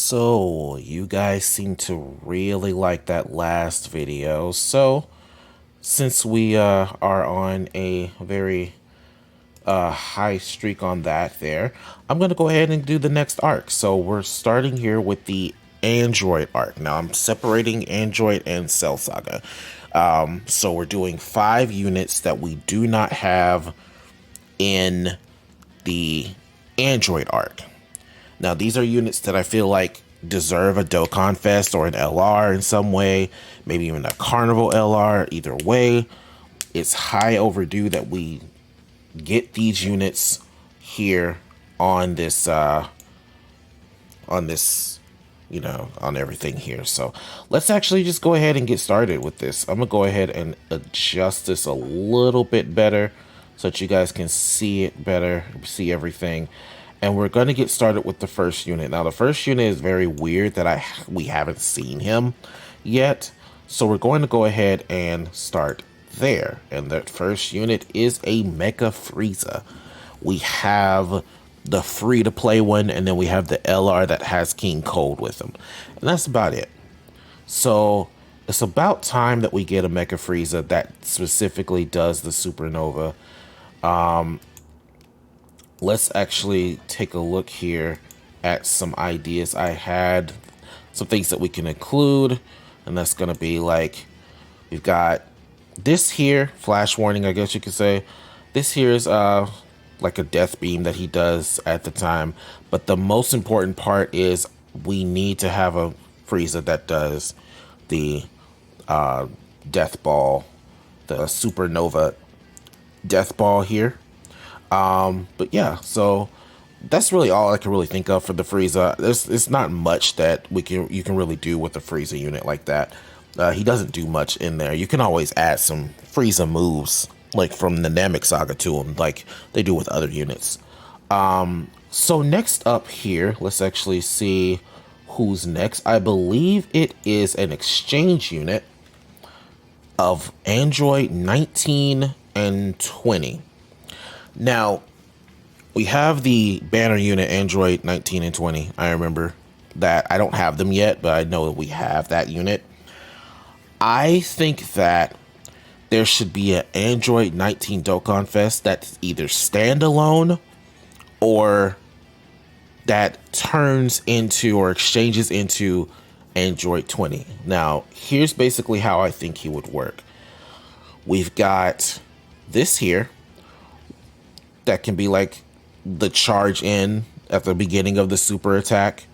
So, you guys seem to really like that last video. So, since we are on a very high streak on that there, I'm going to go ahead and do the next arc. So, we're starting here with the Android arc. Now, I'm separating Android and Cell Saga. So, we're doing 5 units that we do not have in the Android arc. Now, these are units that I feel like deserve a Dokkan Fest or an LR in some way, maybe even a Carnival LR. Either way, it's high overdue that we get these units here on this, on everything here. So let's actually just go ahead and get started with this. I'm gonna go ahead and adjust this a little bit better so that you guys can see it better, see everything. And we're going to get started with the first unit. Now, the first unit is very weird that we haven't seen him yet. So we're going to go ahead and start there. And that first unit is a Mecha Frieza. We have the free-to-play one, and then we have the LR that has King Cold with him. And that's about it. So it's about time that we get a Mecha Frieza that specifically does the Supernova. Let's actually take a look here at some ideas I had, some things that we can include, and that's going to be like, we've got this here, flash warning, I guess you could say. This here is like a death beam that he does at the time, but the most important part is we need to have a Frieza that does the death ball, the supernova death ball here. But yeah, so that's really all I can really think of for the Frieza. It's not much that you can really do with a Frieza unit like that. He doesn't do much in there. You can always add some Frieza moves, like from the Namek Saga to him, like they do with other units. So next up here, let's actually see who's next. I believe it is an exchange unit of Android 19 and 20. Now, we have the banner unit Android 19 and 20. I remember that. I don't have them yet, but I know that we have that unit. I think that there should be an Android 19 Dokkan Fest that's either standalone or that turns into or exchanges into Android 20. Now, here's basically how I think he would work. We've got this here that can be like the charge in at the beginning of the super attack.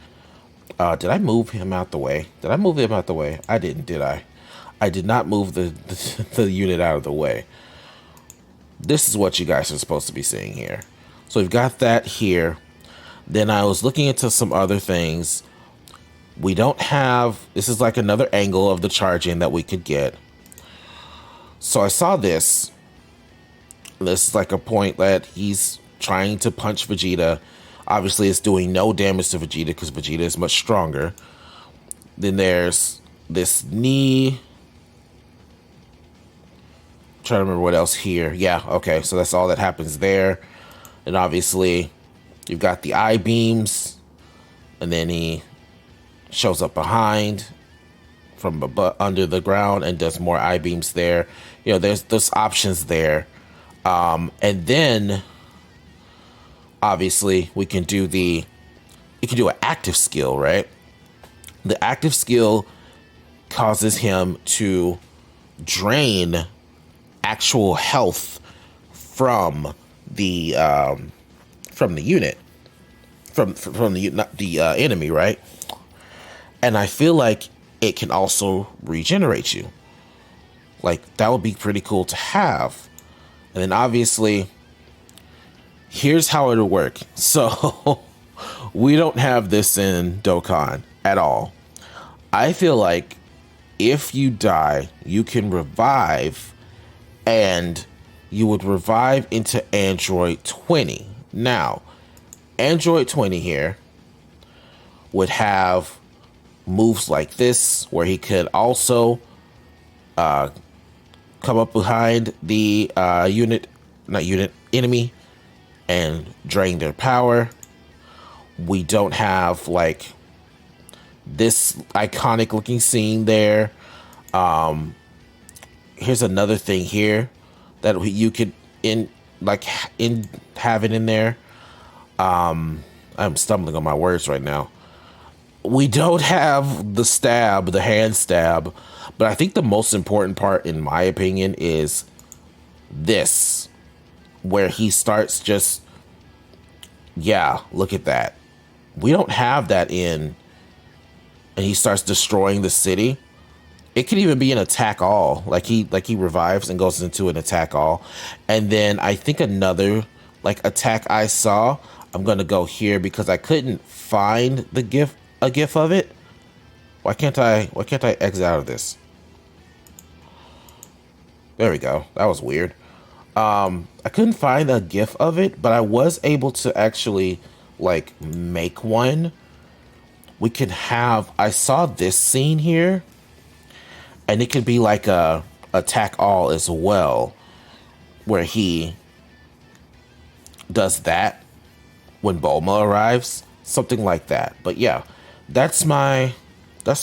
Did I move him out the way? Did I move him out the way? I didn't, did I? I did not move the unit out of the way. This is what you guys are supposed to be seeing here. So we've got that here. Then I was looking into some other things. We don't have, this is like another angle of the charge in that we could get. So I saw this. This is like a point that he's trying to punch Vegeta. Obviously, it's doing no damage to Vegeta because Vegeta is much stronger. Then there's this knee. I'm trying to remember what else here. Yeah, okay, so that's all that happens there. And obviously, you've got the eye beams. And then he shows up behind from under the ground and does more eye beams there. You know, there's options there. And then obviously we can do an active skill, right? The active skill causes him to drain actual health from the unit, from the enemy, right? And I feel like it can also regenerate you. Like, that would be pretty cool to have. And then obviously, here's how it'll work. So we don't have this in Dokkan at all. I feel like if you die, you can revive, and you would revive into Android 20. Now, Android 20 here would have moves like this, where he could also come up behind the enemy and drain their power. We don't have like this iconic looking scene there. Here's another thing here that you could have it in there. I'm stumbling on my words right now. We don't have the hand stab, but I think the most important part, in my opinion, is this, where he starts just, yeah, look at that. We don't have that and he starts destroying the city. It could even be an attack all, like he revives and goes into an attack all. And then I think another like attack I saw, I'm gonna go here because I couldn't find a gif of it. Why can't I exit out of this? There we go. That was weird. I couldn't find a gif of it, but I was able to actually like make one. We could have, I saw this scene here, and it could be like a attack all as well, where he does that when Bulma arrives, something like that. But yeah, that's my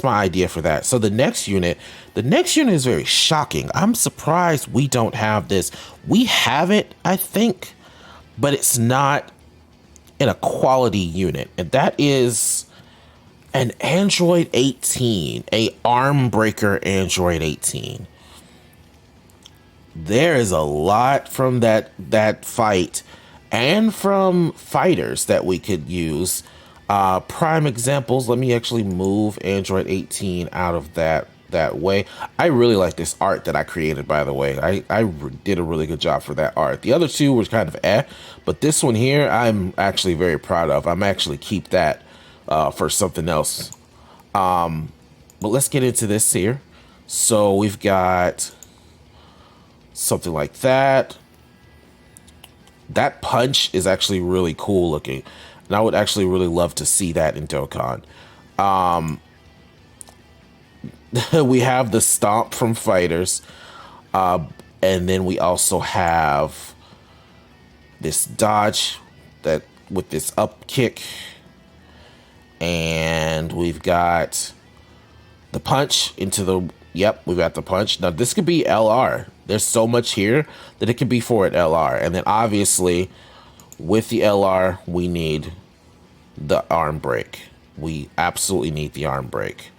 idea for that. So the next unit is very shocking. I'm surprised we don't have this. We have it, I think, but it's not in a quality unit, and that is an Android 18, a arm breaker Android 18. There is a lot from that fight and from fighters that we could use. Prime examples, let me actually move Android 18 out of that way. I really like this art that I created, by the way. I did a really good job for that art. The other two were kind of but this one here, I'm actually very proud of. I'm actually keep that for something else. But let's get into this here. So we've got something like that. That punch is actually really cool looking, and I would actually really love to see that in Dokkan. We have the stomp from fighters, and then we also have this dodge that with this up kick, and we've got the punch into the, yep, we've got the punch. Now this could be LR. There's so much here that it could be for an LR, and then obviously with the LR we need the arm break. We absolutely need the arm break.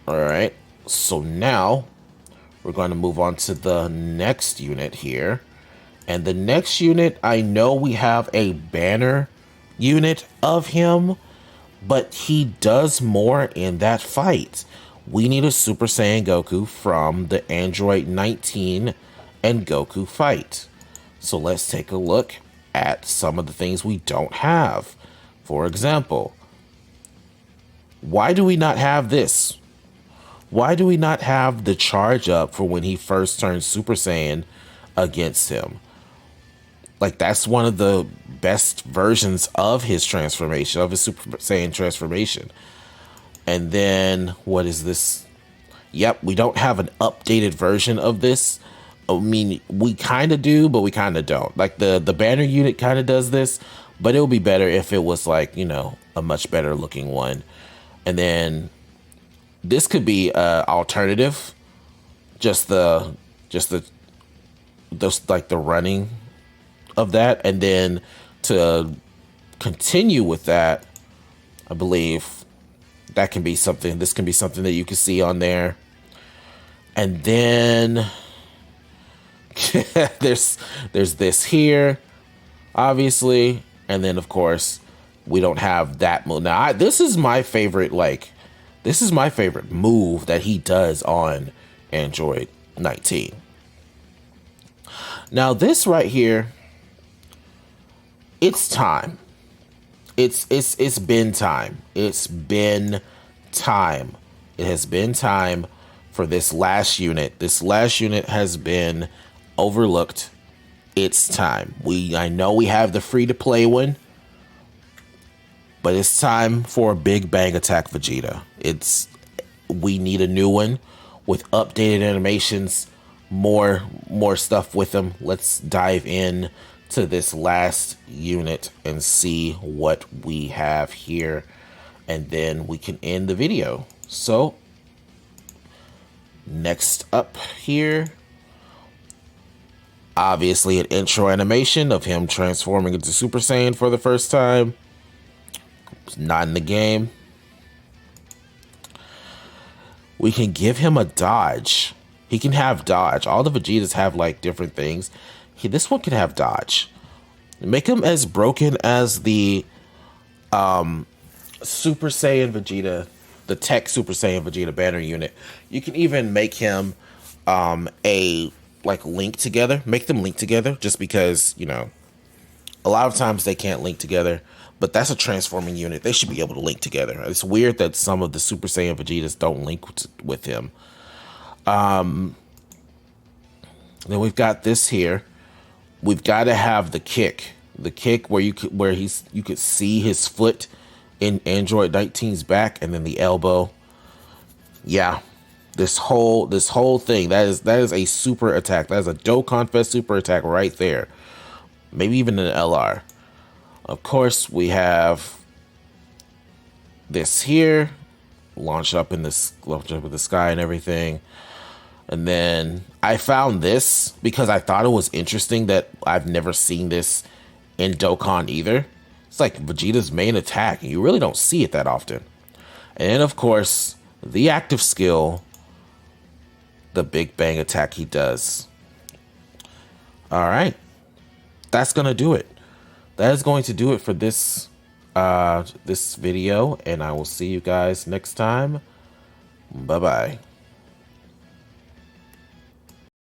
All right, so now we're going to move on to the next unit here. And the next unit, I know we have a banner unit of him, but he does more in that fight. We need a Super Saiyan Goku from the Android 19 and Goku fight. So let's take a look at some of the things we don't have. For example, why do we not have this? Why do we not have the charge up for when he first turns Super Saiyan against him? Like, that's one of the best versions of his transformation, of his Super Saiyan transformation. And then, what is this? Yep, we don't have an updated version of this. I mean, we kind of do, but we kind of don't. Like, the banner unit kind of does this, but it would be better if it was, like, you know, a much better looking one. And then this could be alternative, just the like the running of that, and then to continue with that, I believe that can be something. This can be something that you can see on there, and then there's this here, obviously, and then of course we don't have that move. Now this is my favorite. This is my favorite move that he does on Android 19. Now this right here, it's time. It's been time. It's been time. It has been time for this last unit. This last unit has been overlooked. It's time. I know we have the free to play one, but it's time for a Big Bang Attack Vegeta. We need a new one with updated animations, more stuff with them. Let's dive in to this last unit and see what we have here. and then we can end the video. So next up here, obviously an intro animation of him transforming into Super Saiyan for the first time. It's not in the game. We can give him a dodge. He can have dodge. All the Vegetas have like different things. This one can have dodge. Make him as broken as the Super Saiyan Vegeta, the Tech Super Saiyan Vegeta banner unit. You can even make him a like link together. Make them link together just because, you know, a lot of times they can't link together. But that's a transforming unit. They should be able to link together. It's weird that some of the Super Saiyan Vegetas don't link with him. Then we've got this here. We've got to have the kick. The kick where you could see his foot in Android 19's back, and then the elbow. Yeah. This whole thing, that is a super attack. That is a Dokkan Fest super attack right there. Maybe even an LR. Of course, we have this here, launch up in the sky and everything. And then I found this because I thought it was interesting that I've never seen this in Dokkan either. It's like Vegeta's main attack, and you really don't see it that often. And then, of course, the active skill, the Big Bang attack he does. All right. That's going to do it. That is going to do it for this this video, and I will see you guys next time. Bye-bye.